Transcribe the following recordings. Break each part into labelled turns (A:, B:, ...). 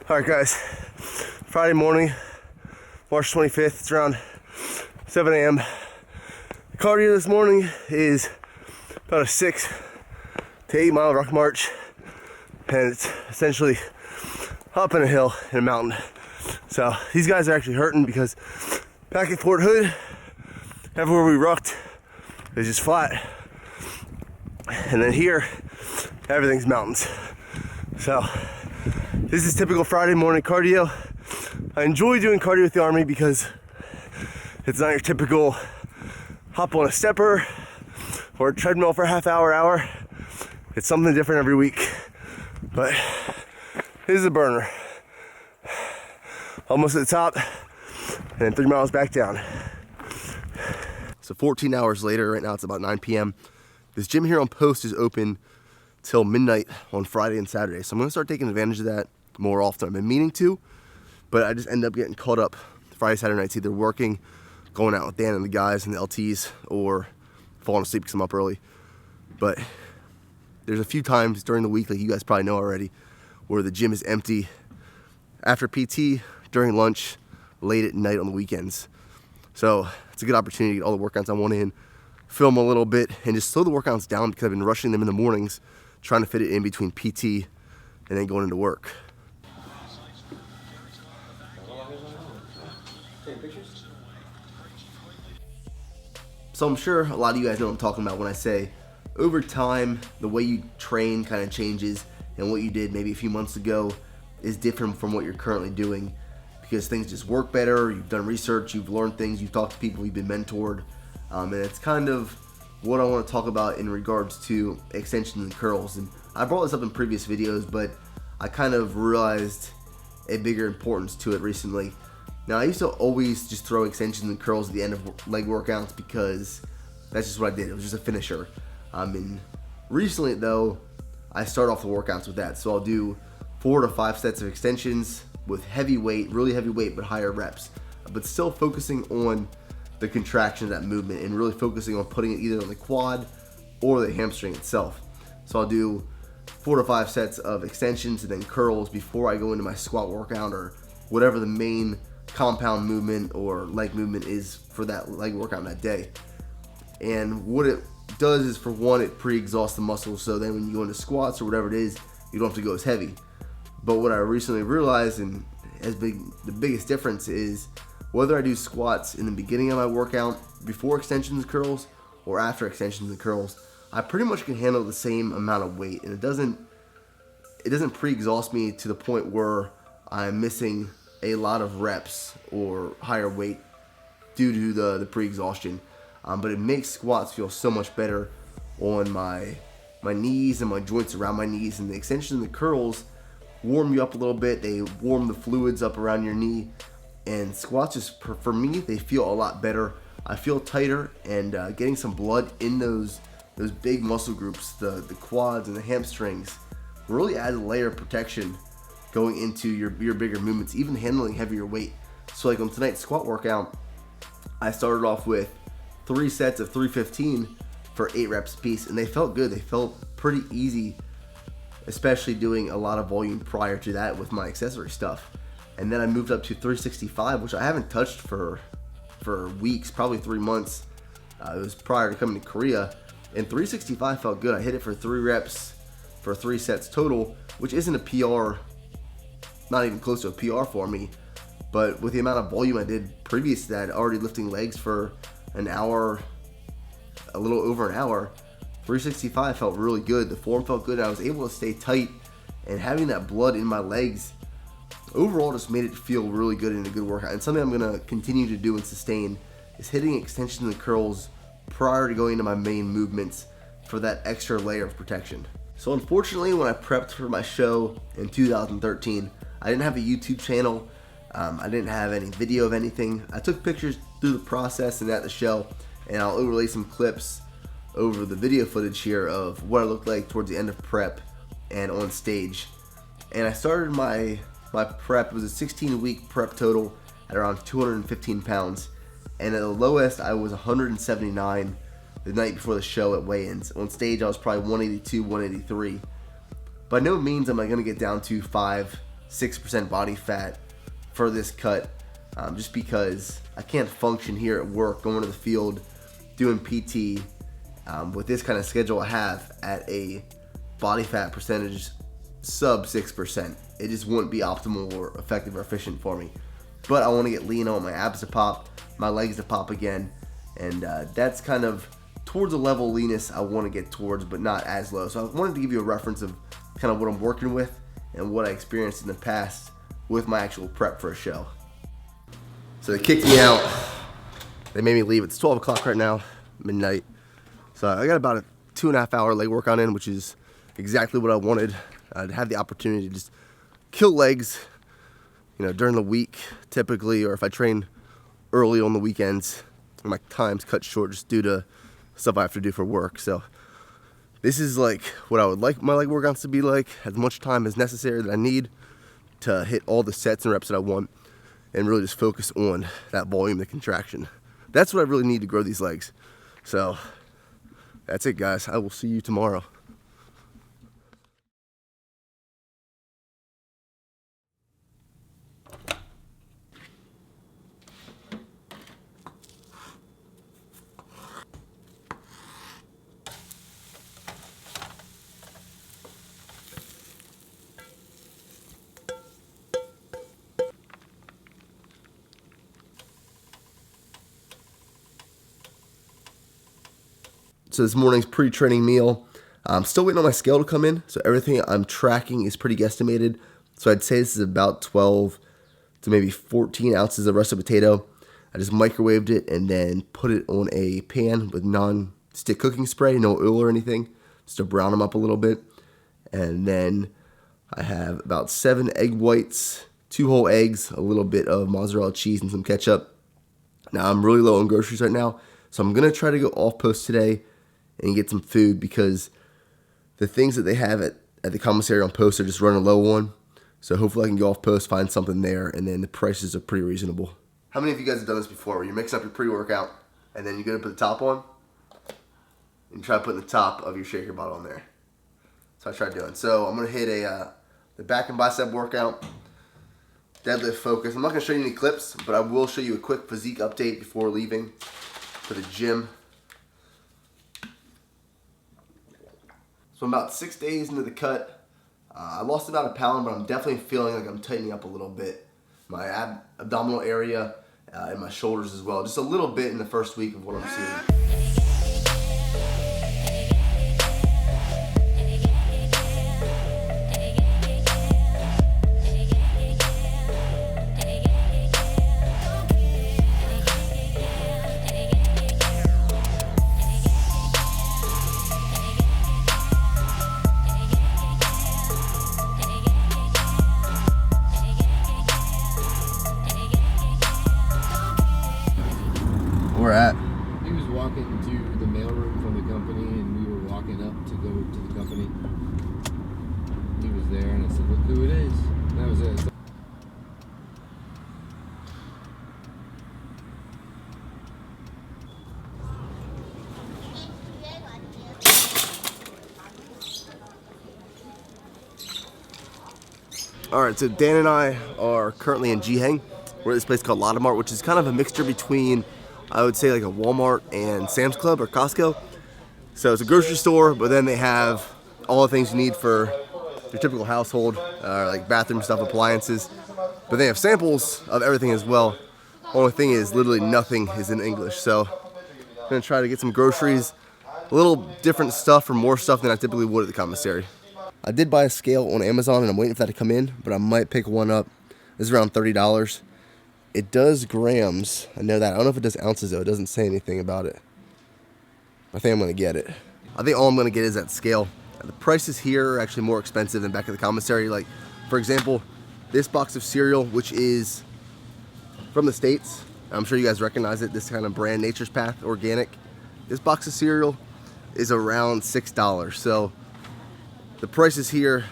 A: Alright guys, Friday morning, March 25th, it's around 7 a.m. The cardio this morning is about a 6 to 8 mile ruck march, and it's essentially up in a hill in a mountain. So these guys are actually hurting because back at Fort Hood, everywhere we rucked is just flat, and then here, everything's mountains. So this is typical Friday morning cardio. I enjoy doing cardio with the Army because it's not your typical hop on a stepper or a treadmill for a half hour. It's something different every week. But this is a burner. Almost at the top, and then 3 miles back down. So 14 hours later, right now it's about 9 p.m. This gym here on Post is open till midnight on Friday and Saturday. So I'm gonna start taking advantage of that more often. I've been meaning to, but I just end up getting caught up Friday, Saturday nights, either working, going out with Dan and the guys and the LTs, or falling asleep because I'm up early. But there's a few times during the week, like you guys probably know already, where the gym is empty after PT, during lunch, late at night on the weekends. So it's a good opportunity to get all the workouts I want in, film a little bit, and just slow the workouts down because I've been rushing them in the mornings, trying to fit it in between PT and then going into work. So I'm sure a lot of you guys know what I'm talking about when I say over time, the way you train kind of changes, and what you did maybe a few months ago is different from what you're currently doing because things just work better. You've done research, you've learned things, you've talked to people, you've been mentored. And it's kind of what I want to talk about in regards to extensions and curls. And I brought this up in previous videos, but I kind of realized a bigger importance to it recently. Now, I used to always just throw extensions and curls at the end of leg workouts because that's just what I did. It was just a finisher. And recently, though, I start off the workouts with that. So I'll do 4 to 5 sets of extensions with heavy weight, really heavy weight, but higher reps. But still focusing on the contraction of that movement and really focusing on putting it either on the quad or the hamstring itself. So I'll do 4 to 5 sets of extensions and then curls before I go into my squat workout or whatever the main compound movement or leg movement is for that leg workout that day. And what it does is, for one, it pre-exhausts the muscles, so then when you go into squats or whatever it is, you don't have to go as heavy. But what I recently realized, and the biggest difference, is whether I do squats in the beginning of my workout before extensions and curls or after extensions and curls, I pretty much can handle the same amount of weight, and it doesn't pre-exhaust me to the point where I'm missing a lot of reps or higher weight due to the pre-exhaustion. But it makes squats feel so much better on my knees and my joints around my knees, and the extensions and the curls warm you up a little bit. They warm the fluids up around your knee, and squats just, for me, they feel a lot better. I feel tighter, and getting some blood in those big muscle groups, the quads and the hamstrings, really adds a layer of protection going into your bigger movements, even handling heavier weight. So like on tonight's squat workout, I started off with 3 sets of 315 for 8 reps a piece, and they felt good. They felt pretty easy, especially doing a lot of volume prior to that with my accessory stuff. And then I moved up to 365, which I haven't touched for weeks, probably 3 months. It was prior to coming to Korea, and 365 felt good. I hit it for 3 reps for 3 sets total, which isn't a PR, not even close to a PR for me. But with the amount of volume I did previous to that, already lifting legs for an hour, a little over an hour, 365 felt really good. The form felt good. I was able to stay tight, and having that blood in my legs overall just made it feel really good and a good workout. And something I'm going to continue to do and sustain is hitting extensions and curls prior to going into my main movements for that extra layer of protection. So unfortunately, when I prepped for my show in 2013, I didn't have a YouTube channel. I didn't have any video of anything. I took pictures through the process and at the show, and I'll overlay some clips over the video footage here of what I looked like towards the end of prep and on stage. And I started my prep. It was a 16-week prep total at around 215 pounds, and at the lowest I was 179 the night before the show at weigh-ins. On stage I was probably 182, 183. By no means am I going to get down to 5 6% body fat for this cut, just because I can't function here at work, going to the field, doing PT, with this kind of schedule I have at a body fat percentage sub 6%. It just wouldn't be optimal or effective or efficient for me. But I want to get lean. I want my abs to pop, my legs to pop again, and that's kind of towards a level of leanness I want to get towards, but not as low. So I wanted to give you a reference of kind of what I'm working with and what I experienced in the past with my actual prep for a show. So they kicked me out. They made me leave. It's 12 o'clock right now, midnight. So I got about a 2.5 hour leg workout in, which is exactly what I wanted. I'd have the opportunity to just kill legs, during the week typically, or if I train early on the weekends, my time's cut short just due to stuff I have to do for work. So this is like what I would like my leg workouts to be like, as much time as necessary that I need to hit all the sets and reps that I want, and really just focus on that volume, the contraction. That's what I really need to grow these legs. So that's it, guys. I will see you tomorrow. So this morning's pre-training meal. I'm still waiting on my scale to come in, so everything I'm tracking is pretty guesstimated. So I'd say this is about 12 to maybe 14 ounces of russet potato. I just microwaved it and then put it on a pan with non-stick cooking spray, no oil or anything, just to brown them up a little bit. And then I have about 7 egg whites, 2 whole eggs, a little bit of mozzarella cheese, and some ketchup. Now I'm really low on groceries right now, so I'm gonna try to go off post today and get some food, because the things that they have at the commissary on post are just running low on. So hopefully I can go off post, find something there, and then the prices are pretty reasonable. How many of you guys have done this before, where you're mixing up your pre-workout and then you're gonna put the top on and try putting the top of your shaker bottle on there? So I tried doing. So I'm gonna hit the back and bicep workout, deadlift focus. I'm not gonna show you any clips, but I will show you a quick physique update before leaving for the gym. So I'm about 6 days into the cut. I lost about 1 pound, but I'm definitely feeling like I'm tightening up a little bit. My abdominal area and my shoulders as well. Just a little bit in the first week of what I'm seeing. We're at.
B: He was walking to the mailroom from the company, and we were walking up to go to the company. He was there, and I said, "Look who it is." And that was it.
A: All right, so Dan and I are currently in Jiheng. We're at this place called Lotte Mart, which is kind of a mixture between, I would say, like a Walmart and Sam's Club or Costco. So it's a grocery store, but then they have all the things you need for your typical household, like bathroom stuff, appliances. But they have samples of everything as well. Only thing is, literally nothing is in English. So I'm gonna try to get some groceries, a little different stuff or more stuff than I typically would at the commissary. I did buy a scale on Amazon, and I'm waiting for that to come in, but I might pick one up. This is around $30. It does grams, I know that. I don't know if it does ounces though, it doesn't say anything about it. I think I'm gonna get it. I think all I'm gonna get is that scale. The prices here are actually more expensive than back at the commissary. Like, for example, this box of cereal, which is from the States, I'm sure you guys recognize it, this kind of brand, Nature's Path Organic. This box of cereal is around $6. So the prices here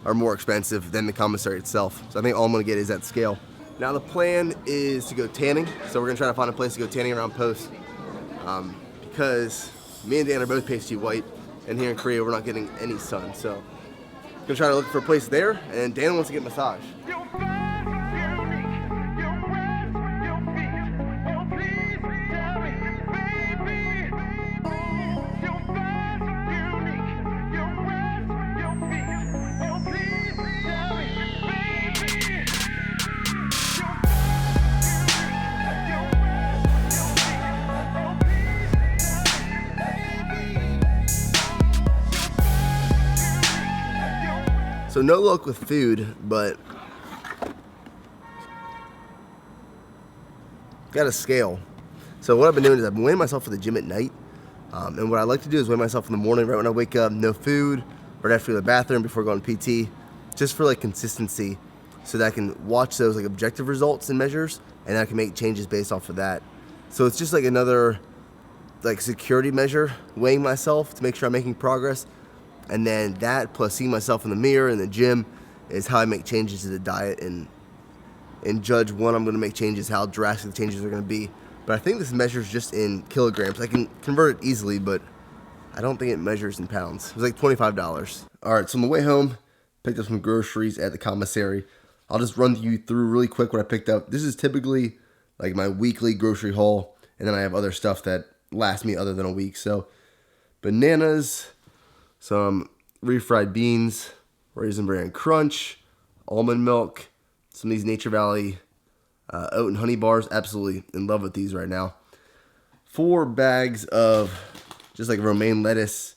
A: are more expensive than the commissary itself. So I think all I'm gonna get is that scale. Now the plan is to go tanning. So we're gonna try to find a place to go tanning around post, because me and Dan are both pasty white, and here in Korea we're not getting any sun. So Gonna try to look for a place there, and Dana wants to get a massage. So no luck with food, but got a scale. So what I've been doing is I've been weighing myself for the gym at night. And what I like to do is weigh myself in the morning right when I wake up, no food, right after the bathroom before going to PT, just for like consistency so that I can watch those like objective results and measures, and I can make changes based off of that. So it's just like another like security measure, weighing myself to make sure I'm making progress. And then that plus seeing myself in the mirror in the gym is how I make changes to the diet and judge when I'm going to make changes, how drastic the changes are going to be. But I think this measures just in kilograms. I can convert it easily, but I don't think it measures in pounds. It was like $25. All right, so on the way home, picked up some groceries at the commissary. I'll just run you through really quick what I picked up. This is typically like my weekly grocery haul, and then I have other stuff that lasts me other than a week. So bananas, some refried beans, Raisin Bran Crunch, almond milk, some of these Nature Valley oat and honey bars. Absolutely in love with these right now. 4 bags of just like romaine lettuce,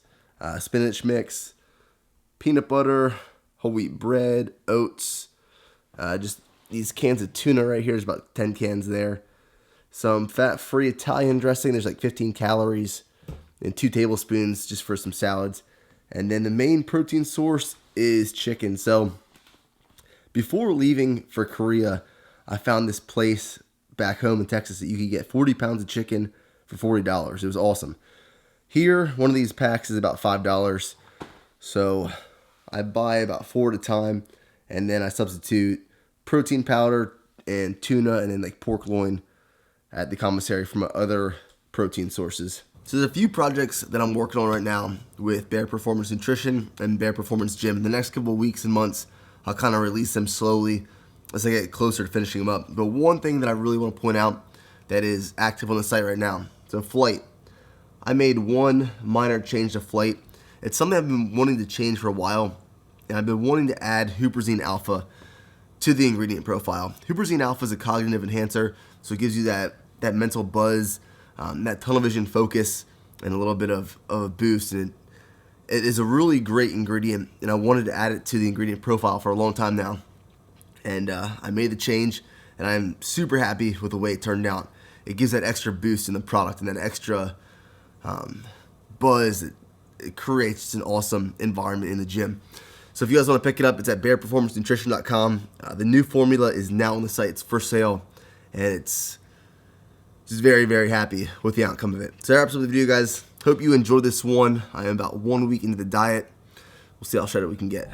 A: spinach mix, peanut butter, whole wheat bread, oats, just these cans of tuna right here. There's about 10 cans there. Some fat-free Italian dressing. There's like 15 calories, and 2 tablespoons just for some salads. And then the main protein source is chicken. So before leaving for Korea, I found this place back home in Texas that you could get 40 pounds of chicken for $40. It was awesome. Here, one of these packs is about $5. So I buy about 4 at a time, and then I substitute protein powder and tuna and then like pork loin at the commissary from other protein sources. So there's a few projects that I'm working on right now with Bare Performance Nutrition and Bare Performance Gym. In the next couple of weeks and months, I'll kind of release them slowly as I get closer to finishing them up. But one thing that I really want to point out that is active on the site right now, so Flight. I made one minor change to Flight. It's something I've been wanting to change for a while, and I've been wanting to add Huperzine Alpha to the ingredient profile. Huperzine Alpha is a cognitive enhancer, so it gives you that mental buzz, that tunnel vision focus, and a little bit of a boost. And it is a really great ingredient, and I wanted to add it to the ingredient profile for a long time now. And I made the change, and I'm super happy with the way it turned out. It gives that extra boost in the product and that extra buzz. It creates an awesome environment in the gym. So if you guys want to pick it up, it's at bareperformancenutrition.com. The new formula is now on the site. It's for sale, and it's just very, very happy with the outcome of it. So that wraps up the video, guys. Hope you enjoyed this one. I am about 1 week into the diet. We'll see how shredded we can get.